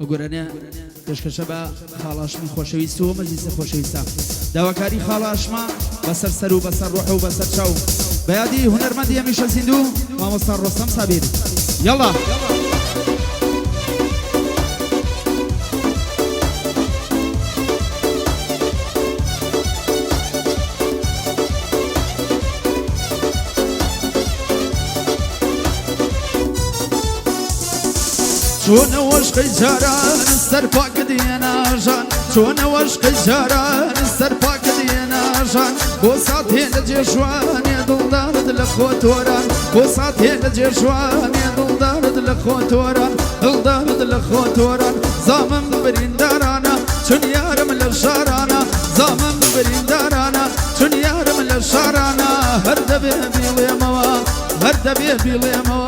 وگرانه پێشکەشە بە خاڵاشمی خۆشەویست و مەزیستە خۆشەویستە داواکاری خاڵاشما بەسەر سەر و بەسەر ڕۆح و بەسەر چاو بەیادی هونەرمەندی هەمیشە زیندوو مامۆستا ڕۆستەم سابیر یەڵا چون وشقی جاران سر پاک دینا جان چون وشقی جاران سر پاک دینا جان بوساتی لجشوان دلدار دل خوتوران بوساتی لجشوان دلدار دل خوتوران دلدار دل خوتوران زامن بریندارانا چون یارم لشارانا زامن بریندارانا چون یارم لشارانا هر دبی بیلیموا هر دبی بیلیموا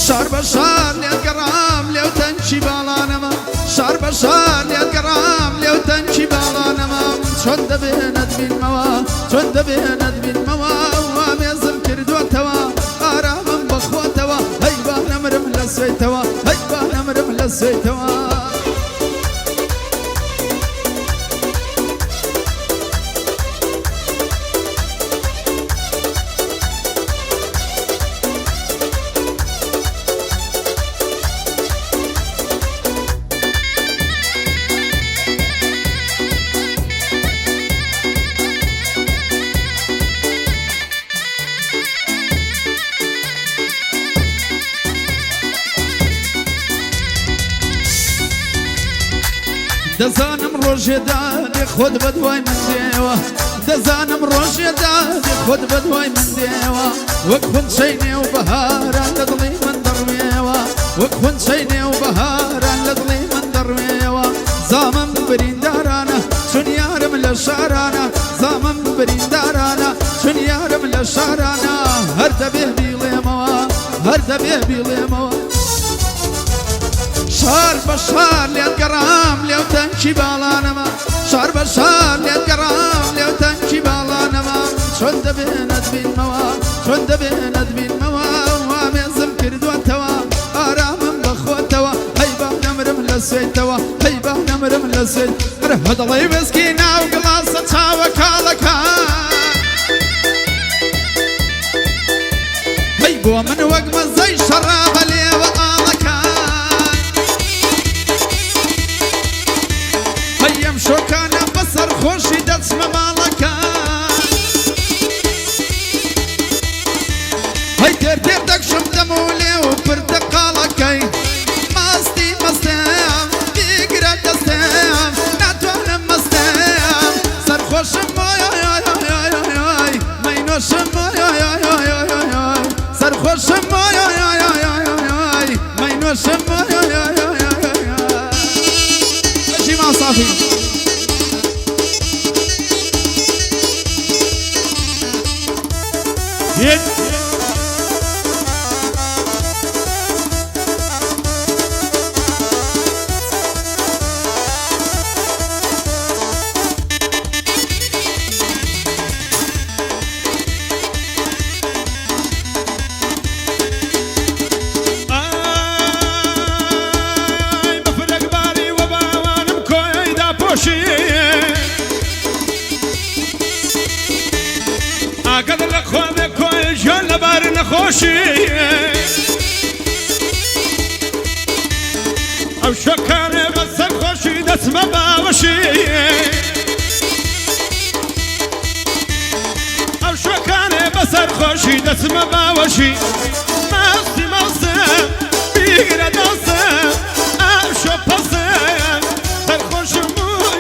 شار بشار ليتقرام لو تنشي بالانما شار بشار ليتقرام لو تنشي بالانما شون دبيند بين موا شون دبيند بين موا واميزم كردو توا آرام بخو توا هيبا نمرم لسوي توا هيبا نمرم لسوي توا دزانم روژه دادی خود بدوای من دیوا دزانم روژه دادی خود بدوای من دیوا وکن شینی و بهاران لدلی من درمیوا وکن شینی و بهاران لدلی من درمیوا زامن بریندارانا چون یارم لشارانا زامن بریندارانا چون یارم لشارانا هر دبیه بیلیموا هر دبیه بیلیموا شار بشار ليتقرام لو تنشي بالانما شار بشار ليتقرام لو تنشي بالانما شون دبيند بين موا شون دبيند بين موا واميزم كردو توا آرام بخو توا هيبا نمرم لسوي توا هيبا نمرم لسوي هد الله مسكينة وقلاصة تاوى كالكا هيبو من وقم زي شراب لي شو كان بصر خوشي دسم مالكا هاي دير دك شم دمولي وبرتقالكاي ماستي مستام بيقرا دستام ناتوان مستام سر خوش موي ما ينوش موي سر خوش موي ما ينوش موي ماشي ما صافي او شكر بس خوشي دسم باوشي او شكر بس خوشي دسم باوشي ماستي ماستي بيقرا دسم او شو بسم سر خوش موي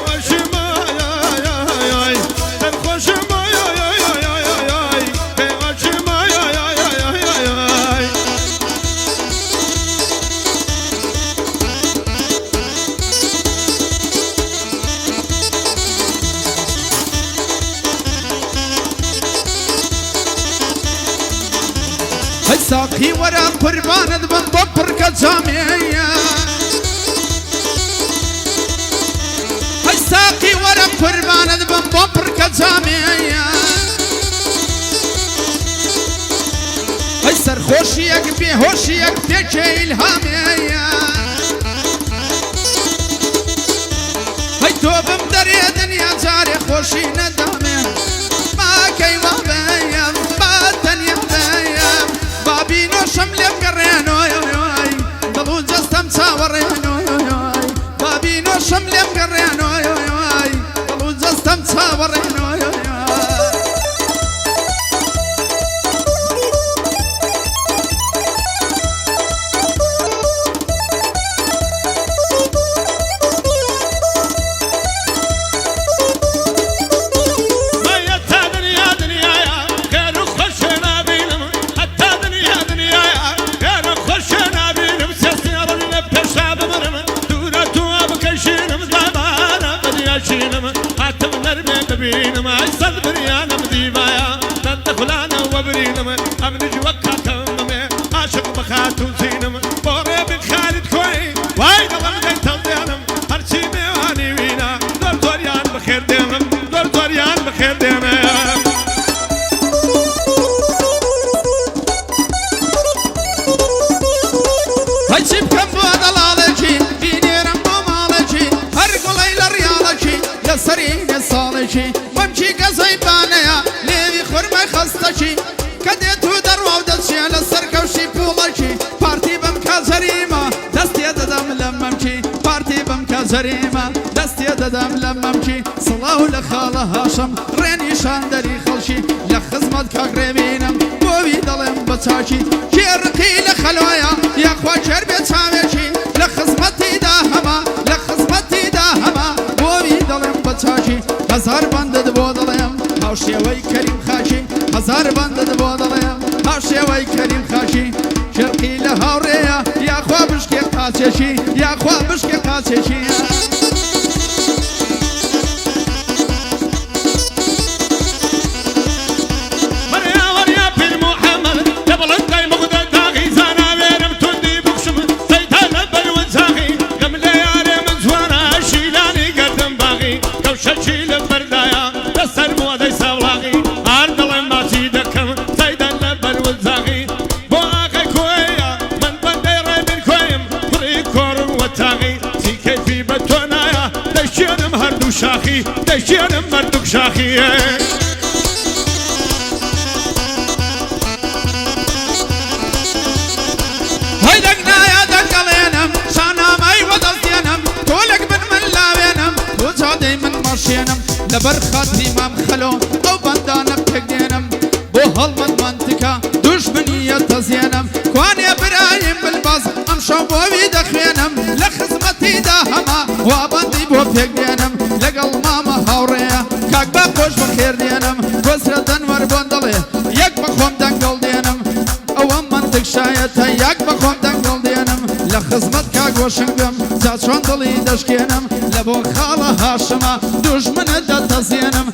بوشي موي سر خوش ساقي ورا قربان بن ببر كجامية هاي ساقي ورا قربان بن ببر كجامية هاي سر خۆشیەک بێهۆشیەک پێکێ ئیلهامەیە هەی تۆ بم دەرێ دنیا جارێ خۆشی نەدامێ ماکەی وابەیەم با تەنیا بەیەم بابینۆشەم لێم گەڕێنۆی دڵ و جەستەم چاوەڕێنۆی بابینۆشەم لێم گەڕێنۆی دڵ و جەستەم چاوەڕێنۆی بینم صد بریانم دیوایا دند خلانا و برینم امن جوکاتم عاشق بخاتون سینم باره بخالد کوی وای دلم گیتم دیانم هرچی میوانی وینا دور دوریان بخیر دیمم دور دوریان بخیر دیمم هەچی بکەم بۆ دەڵاڵێکی بینێرم بۆ ماڵێکی هەر گوڵەی لە ڕیاڵێکی لەسەرینێ ساڵێکی مەمکی گەزەی بانەیە لێوی خورمە خەستەکی کە دێت و دەڕوا و دەچیە لەسەر کەوشی پوڵەکی پارتی بم کە جەریمە دەستێ دەدەم لە مەمکی پارتی بم کە جەریمە دەستێ دەدەم لە مەمکی سڵاو لە خاڵە هاشم ڕێنیشان دەری خەڵکی لە خزمەت کاگرێبینم بۆوی دەڵێم بە چاکی کێڕقی لە خەلوایە یاخوا کێر بێ چاوێکی لە خزمەتیدا هەما لە خزمەتیدا هەما بۆوی دەڵێم بە چاکی هەزار بەندت بۆ دەڵێم هاوشێوەی کەریم خاکی هەزار بەندت بۆ دەڵێم هاوشێوەی کەریم خاکی کێڕقی لە هاوڕێیە یاخوا بشکێ قاچێکی یاخوا بشکێ قاچێکی شاخی دشیانم مردک شاخیه هەیدەک نایە دەنگەڵێنم شانامای وەدەستێنم تۆلێک من لاوێنم تۆ جادەی من مەڕشێنم لەبەر خاتری مام خەلۆ ئەو بەندانە پێکدێنم بۆ هەڵمەند منتکە دوژمنیە تەزیێنم کوانێ برایم بلباز ئەم شەو بۆوی دەخوێنم لە خزمەتیدا هەما وا بەندی بۆ پێکدێنم لەگەڵ مامە هاوڕێیە کاک با خۆش بەخێر دێنم گۆزرە دەنوەر بۆن دەڵێ یەک بەخۆم دەنگەڵ دێنم ئەوە منتک شایەتە یەک بەخۆم دەنگەڵ دێنم لە خزمەت کاک وەشنگم جا چۆن دڵی دەشکێنم لە بۆ خاڵە هاشمە دوژمنت دەتەزیێنم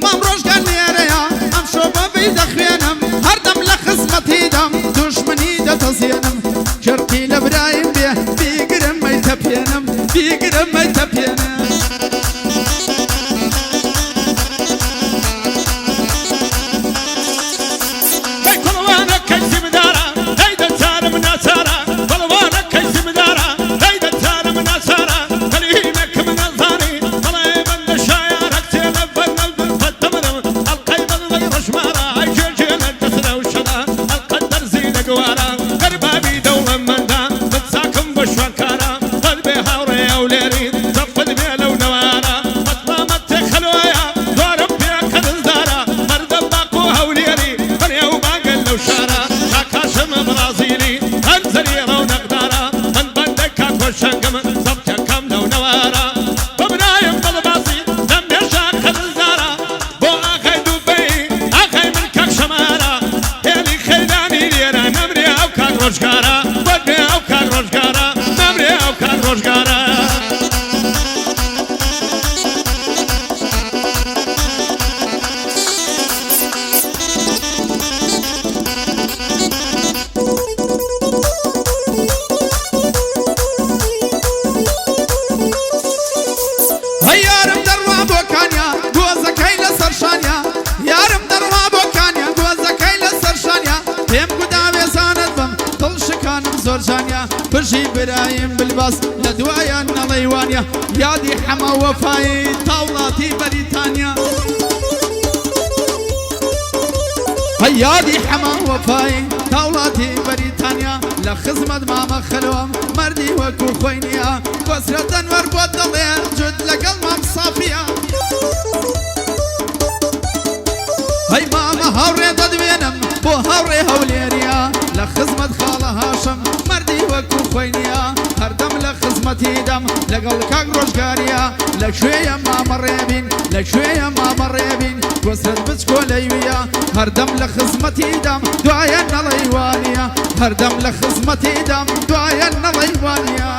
مام ڕۆژگار لێرەیە ئەم شۆ بەبی دەخوێنم هەردەم لە خزمەتیدەم دوژمنی دەتەزیێنم کێڕقی لە برایم بێ بیگرم مەیتەپێنم بیگرم مەیتەپێنم قربابي دوما من دا بتساكم بشوان كارا قلبي هاوري أوليرين عاشقانيا بجي برايم بالباس لدوايا نليوانيا يادي حما وفاي طاولاتي بريطانيا هيادي حما وفاي طاولاتي بريطانيا لخزمة ماما خلوم مردي وكو خوينيا وسرة انور بودلين جد لقلمم صافية هاي ماما هاوري ددوينم بو هاوري هوليريا لخزمة خالة هاشم مردي وكو خوينيا هردم لخزمتي دم لقل كاك روشقاريا لشوية ماما ريبين لشوية ماما ريبين وسرة بسكو ليويا هردم لخزمتي دم دعايا نليوانيا هردم لخزمتي دم دعايا نليوانيا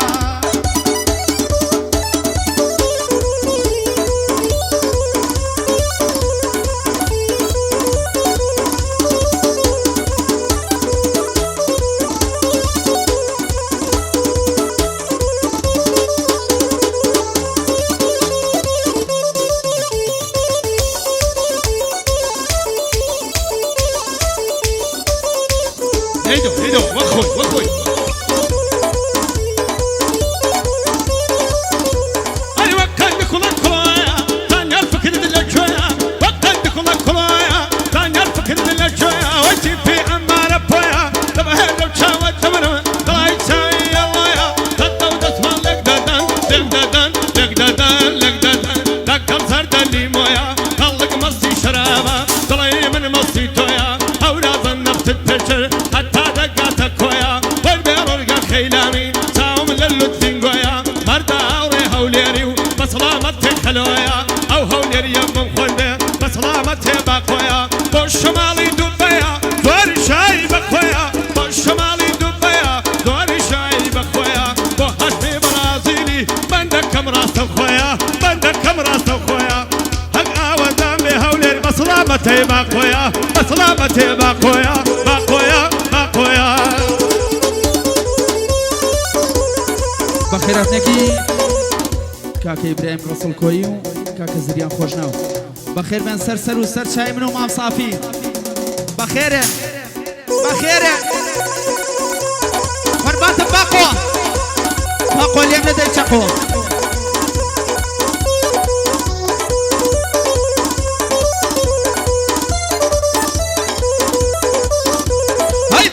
هيدو واخوي اي وقت كلك كلايا ثاني الفكر للجويا وقت كلك كلايا ثاني الفكر للجويا وجي في امانه بويا تبع لو تشاوت تمر طلعت ساي الله خطه ودسمان لك ددان لك صرت لي مويا خلق مصي شرابه طلعي من مصي تويا او لازم نفس التشر خيلامي ساوم للوتين قويا مردا أوري هوليريو بسلامتي خلويا أو هوليريا من خلده بسلامتي باقويا بالشمالي دبيا دوري شاي بخويا بالشمالي دبيا دوري شاي بخويا بوحشمي برازيلي بندكم راس خويا بندكم راس خويا حق آوازام لي هوليري بسلامتي باقويا بسلامتي باقويا باقويا باقويا بخيراتنكي كاكا إبراهيم رسول كويو كاكا زريان خوشناو بخير من سر وسر شاي منو مام صافي بخير فربات باقو اليوم لدي تشاقو هاي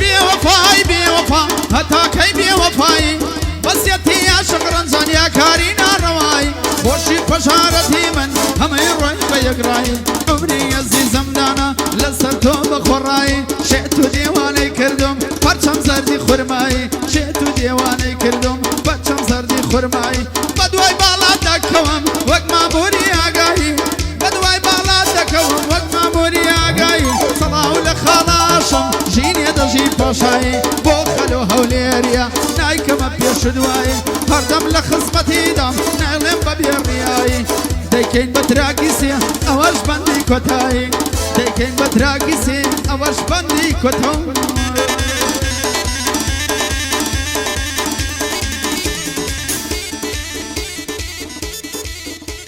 بي وفا هتاك هاي بي وفاي بس يتي يا شكرا زانيا كارينا رواي بوشي بشارتي من هم يروي بيقراي عمري عزيز مدانا لسرتو بخوراي شئتو ديواني كردم برشم زردي خرماي شئتو ديواني كردم برشم زردي خرماي بدواي بالا دكوم وق ماموري آقاي بدواي بالا دكوم وق ماموري آقاي صلاو لخلاشم جيني دجي باشاي بو خلو هوليريا نايكم بيشدواي هردم لخزمتي دم نعلم ببيرياي ديكين بتراقيسي اوش بندي كوتاي ديكين بتراقيسي اوش بندي كوتاي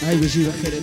هاي بجي بخير